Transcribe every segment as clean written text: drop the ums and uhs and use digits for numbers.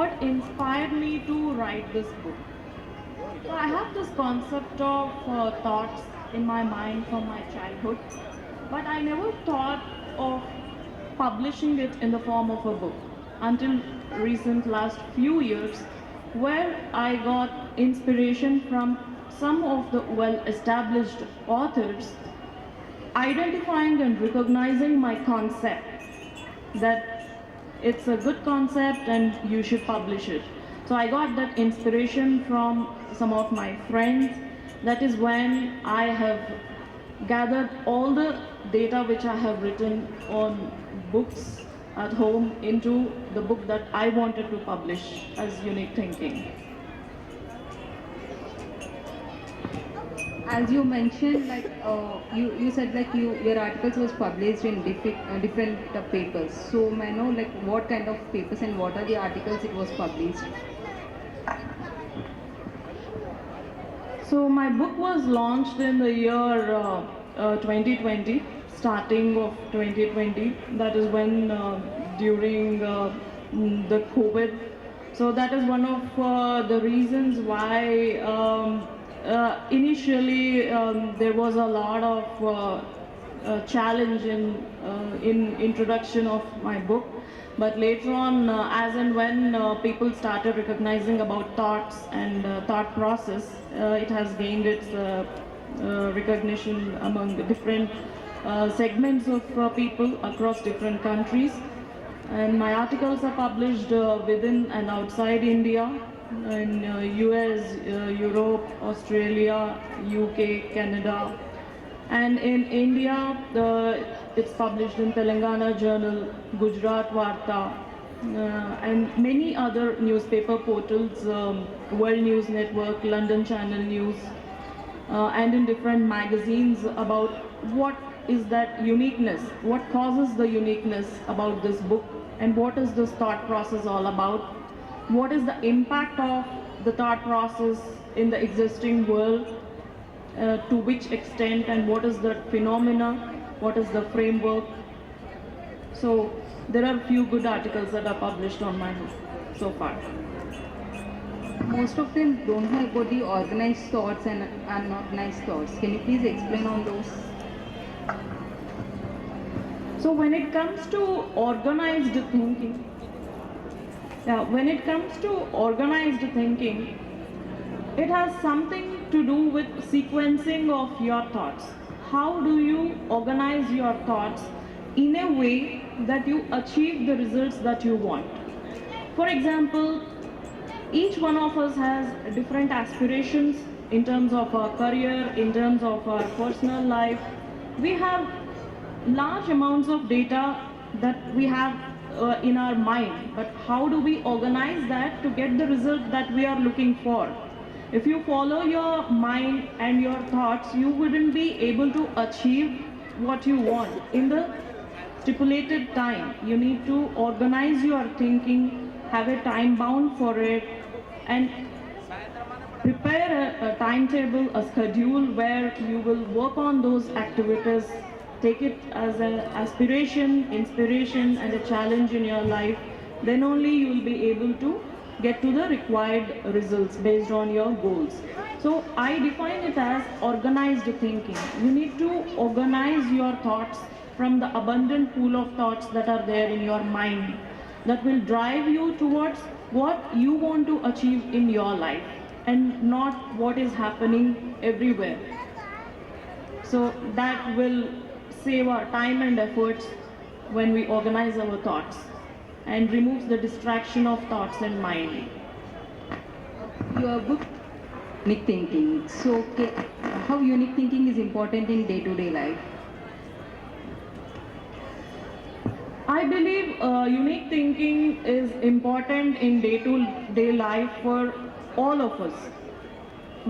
what inspired me to write this book? So I have this concept of thoughts in my mind from my childhood, but I never thought of publishing it in the form of a book until recent last few years, where I got inspiration from some of the well-established authors identifying and recognizing my concept that it's a good concept and you should publish it. So I got that inspiration from some of my friends. That is when I have gathered all the data which I have written on books at home into the book that I wanted to publish as Unique Thinking. As you mentioned, like you said, like your articles was published in different papers. So may I know like what kind of papers and what are the articles it was published? So my book was launched in the year 2020, starting of 2020. That is when during the COVID. So that is one of the reasons why initially there was a lot of challenge in introduction of my book. But later on, as and when people started recognizing about thoughts and thought process, it has gained its recognition among the different segments of people across different countries. And my articles are published within and outside India, in US, Europe, Australia, UK, Canada. And in India, it's published in Telangana Journal, Gujarat Varta, and many other newspaper portals, World News Network, London Channel News, and in different magazines about what is that uniqueness, what causes the uniqueness about this book, and what is this thought process all about, what is the impact of the thought process in the existing world, to which extent, and what is the phenomena, what is the framework. So there are few good articles that are published on my book so far. Most of them don't know about the organized thoughts and unorganized thoughts. Can you please explain on those? So when it comes to organized thinking, it has something to do with sequencing of your thoughts. How do you organize your thoughts in a way that you achieve the results that you want? For example, each one of us has different aspirations in terms of our career, in terms of our personal life. We have large amounts of data that we have in our mind, but how do we organize that to get the result that we are looking for? If you follow your mind and your thoughts, you wouldn't be able to achieve what you want in the stipulated time. You need to organize your thinking, have a time bound for it, and prepare a timetable, a schedule where you will work on those activities. Take it as an aspiration, inspiration, and a challenge in your life. Then only you will be able to get to the required results based on your goals. So I define it as organized thinking. You need to organize your thoughts from the abundant pool of thoughts that are there in your mind that will drive you towards what you want to achieve in your life and not what is happening everywhere. So that will save our time and efforts when we organize our thoughts and removes the distraction of thoughts and mind. Your book, Unique Thinking. So, okay, how unique thinking is important in day-to-day life? I believe unique thinking is important in day-to-day life for all of us.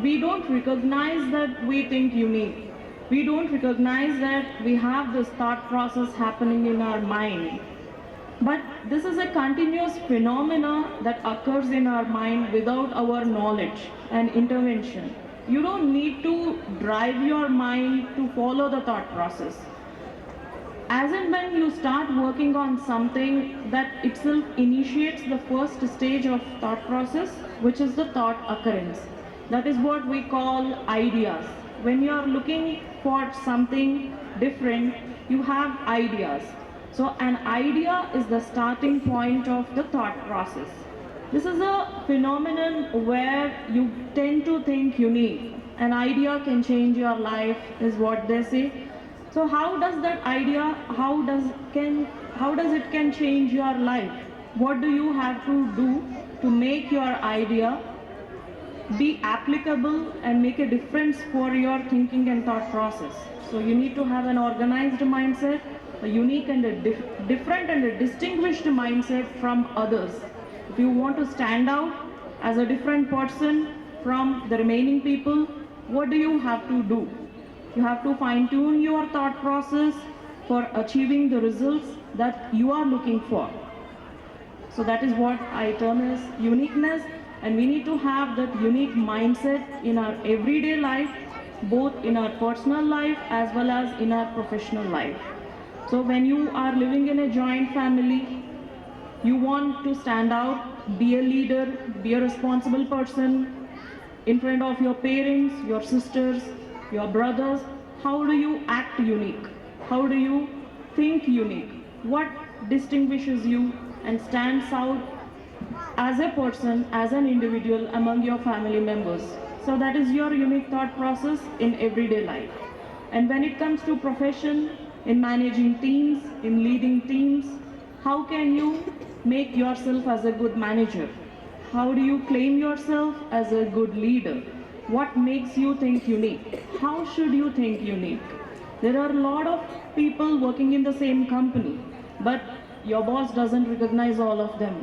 We don't recognize that we think unique. We don't recognize that we have this thought process happening in our mind. But this is a continuous phenomena that occurs in our mind without our knowledge and intervention. You don't need to drive your mind to follow the thought process. as and when you start working on something, that itself initiates the first stage of thought process, which is the thought occurrence. That is what we call ideas. When you are looking for something different, you have ideas. So an idea is the starting point of the thought process. This is a phenomenon where you tend to think unique. An idea can change your life, is what they say. So how does that idea, how does it can change your life? What do you have to do to make your idea be applicable and make a difference for your thinking and thought process? So you need to have an organized mindset, a unique and a different and a distinguished mindset from others. If you want to stand out as a different person from the remaining people, what do you have to do? You have to fine tune your thought process for achieving the results that you are looking for. So that is what I term as uniqueness, and we need to have that unique mindset in our everyday life, both in our personal life as well as in our professional life. So when you are living in a joint family, you want to stand out, be a leader, be a responsible person in front of your parents, your sisters, your brothers. How do you act unique? How do you think unique? What distinguishes you and stands out as a person, as an individual among your family members? So that is your unique thought process in everyday life. And when it comes to profession, in managing teams, in leading teams, how can you make yourself as a good manager? How do you claim yourself as a good leader? What makes you think unique? How should you think unique? There are a lot of people working in the same company, but your boss doesn't recognize all of them.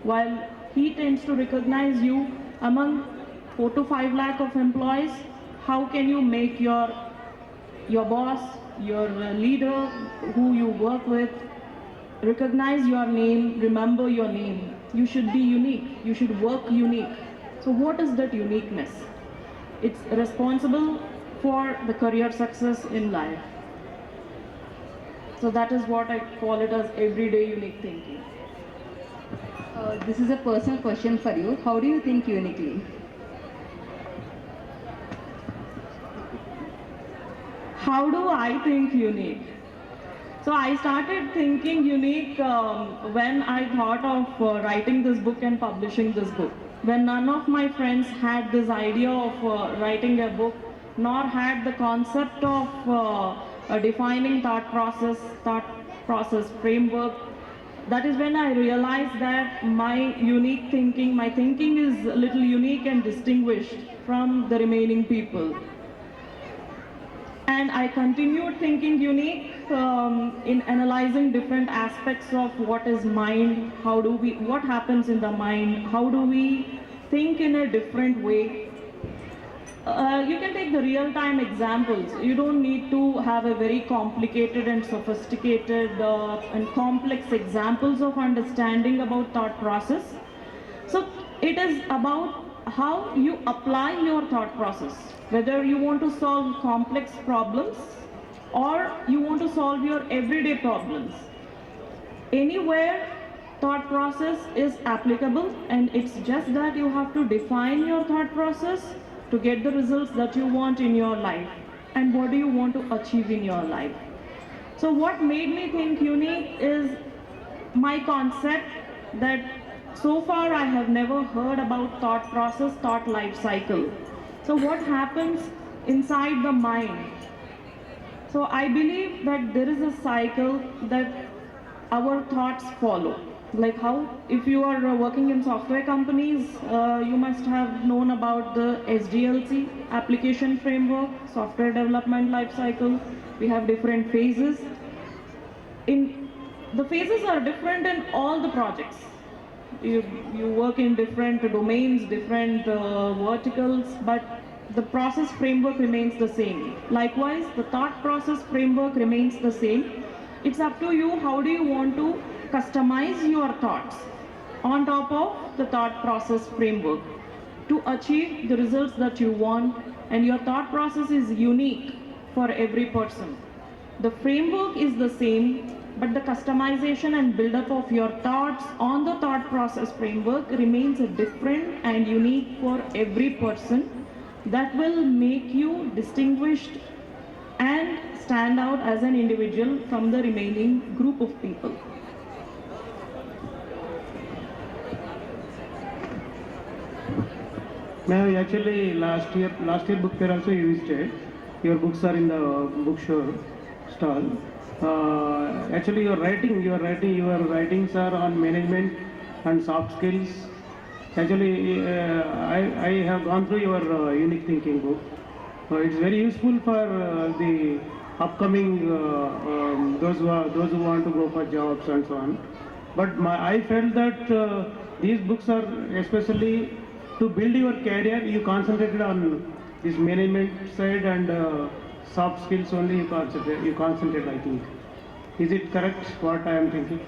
While he tends to recognize you among 4 to 5 lakh of employees, how can you make your boss, your leader who you work with, recognize your name, remember your name? You should be unique. You should work unique. So what is that uniqueness? It's responsible for the career success in life. So that is what I call it as everyday unique thinking. This is a personal question for you. How do you think uniquely? How do I think unique? So I started thinking unique when I thought of writing this book and publishing this book. When none of my friends had this idea of writing a book, nor had the concept of defining thought process framework, that is when I realized that my thinking is a little unique and distinguished from the remaining people. And I continued thinking unique in analyzing different aspects of what is mind, what happens in the mind, how do we think in a different way. You can take the real-time examples. You don't need to have a very complicated and sophisticated and complex examples of understanding about thought process. So it is about how you apply your thought process, whether you want to solve complex problems or you want to solve your everyday problems. Anywhere thought process is applicable, and it's just that you have to define your thought process to get the results that you want in your life and what do you want to achieve in your life. So what made me think unique is my concept that so far I have never heard about thought process, thought life cycle. So what happens inside the mind? So I believe that there is a cycle that our thoughts follow. Like how, if you are working in software companies, you must have known about the SDLC, application framework, software development life cycle. We have different phases. The phases are different in all the projects. You work in different domains, different verticals, but the process framework remains the same. Likewise, the thought process framework remains the same. It's up to you, how do you want to customize your thoughts on top of the thought process framework to achieve the results that you want, and your thought process is unique for every person. The framework is the same, but the customization and build-up of your thoughts on the thought process framework remains different and unique for every person. That will make you distinguished and stand out as an individual from the remaining group of people. Ma'am, actually last year book fair also you visited. Your books are in the bookstore stall. Actually, your writings are on management and soft skills. Actually, I have gone through your unique thinking book. It's very useful for the upcoming those who want to go for jobs and so on. But I felt that these books are especially to build your career. You concentrated on this management side and soft skills only. You concentrate. I think. Is it correct? What I am thinking?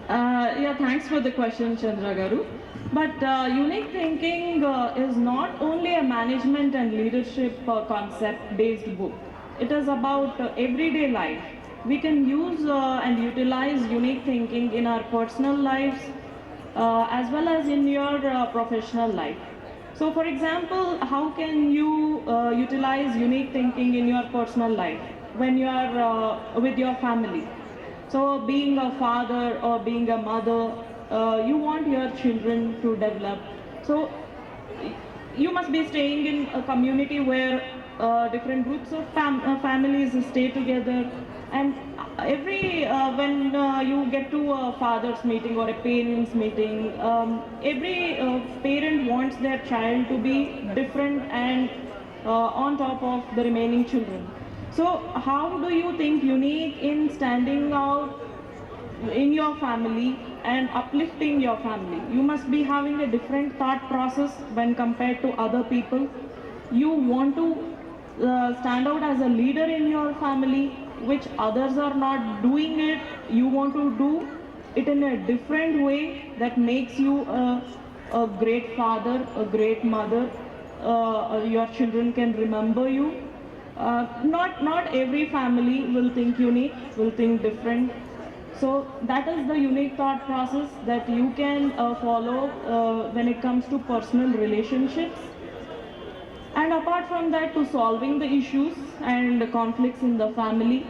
Yeah, thanks for the question, Chandra Garu. But unique thinking is not only a management and leadership concept-based book. It is about everyday life. We can use and utilize unique thinking in our personal lives as well as in your professional life. So, for example, how can you utilize unique thinking in your personal life when you are with your family? So being a father or being a mother, you want your children to develop. So you must be staying in a community where different groups of families stay together. And every when you get to a father's meeting or a parents meeting, every parent wants their child to be different and on top of the remaining children. So how do you think unique in standing out in your family and uplifting your family? You must be having a different thought process when compared to other people. You want to stand out as a leader in your family, which others are not doing it. You want to do it in a different way that makes you a great father, a great mother. Your children can remember you. Not every family will think unique, will think different. So that is the unique thought process that you can follow when it comes to personal relationships. And apart from that, to solving the issues and the conflicts in the family,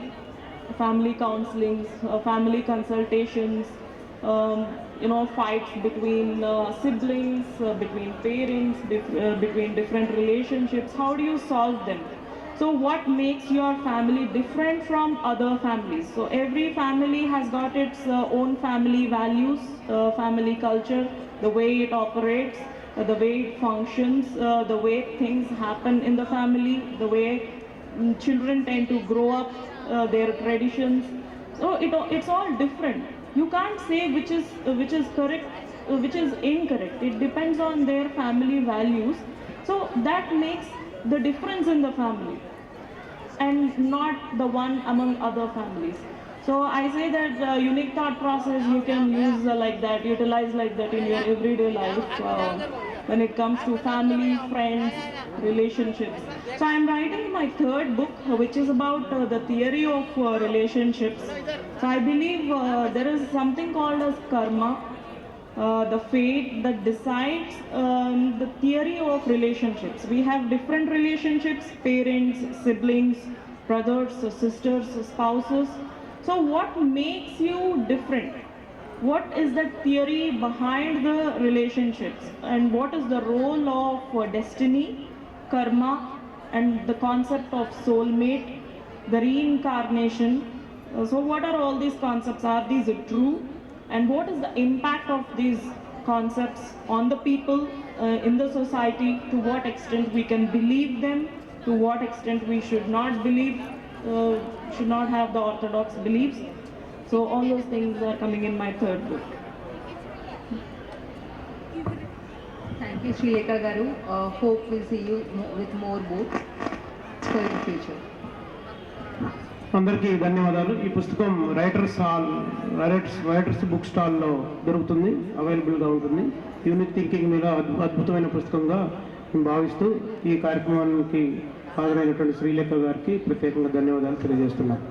family counselings, family consultations, fights between siblings, between parents, between different relationships. How do you solve them? So what makes your family different from other families? So every family has got its own family values, family culture, the way it operates, the way it functions, the way things happen in the family, the way children tend to grow up, their traditions. So it's all different. You can't say which is correct, which is incorrect. It depends on their family values. So that makes the difference in the family and not the one among other families. So I say that unique thought process you can use like that, utilize like that in your everyday life when it comes to family, friends, relationships. So I'm writing my third book, which is about the theory of relationships. So I believe there is something called as karma, the fate that decides the theory of relationships. We have different relationships, parents, siblings, brothers, sisters, spouses. So what makes you different? What is the theory behind the relationships? And what is the role of destiny, karma, and the concept of soulmate, the reincarnation? So what are all these concepts? Are these true? And what is the impact of these concepts on the people in the society? To what extent we can believe them? To what extent we should not believe, should not have the orthodox beliefs? So all those things are coming in my third book. Thank you, Sri Lekha Garu. Hope we'll see you with more books for the future. అందరికీ ధన్యవాదాలు. ఈ పుస్తకం writers book స్టాల్లో దొరుకుతుంది, అవైలబుల్గా ఉంటుంది. Unique thinking మీద అద్భుతమైన పుస్తకంగా భావిస్తూ ఈ కార్యక్రమానికి హాజరైనటువంటి శ్రీలేఖ గారికి ప్రత్యేకంగా ధన్యవాదాలు తెలియజేస్తున్నాను.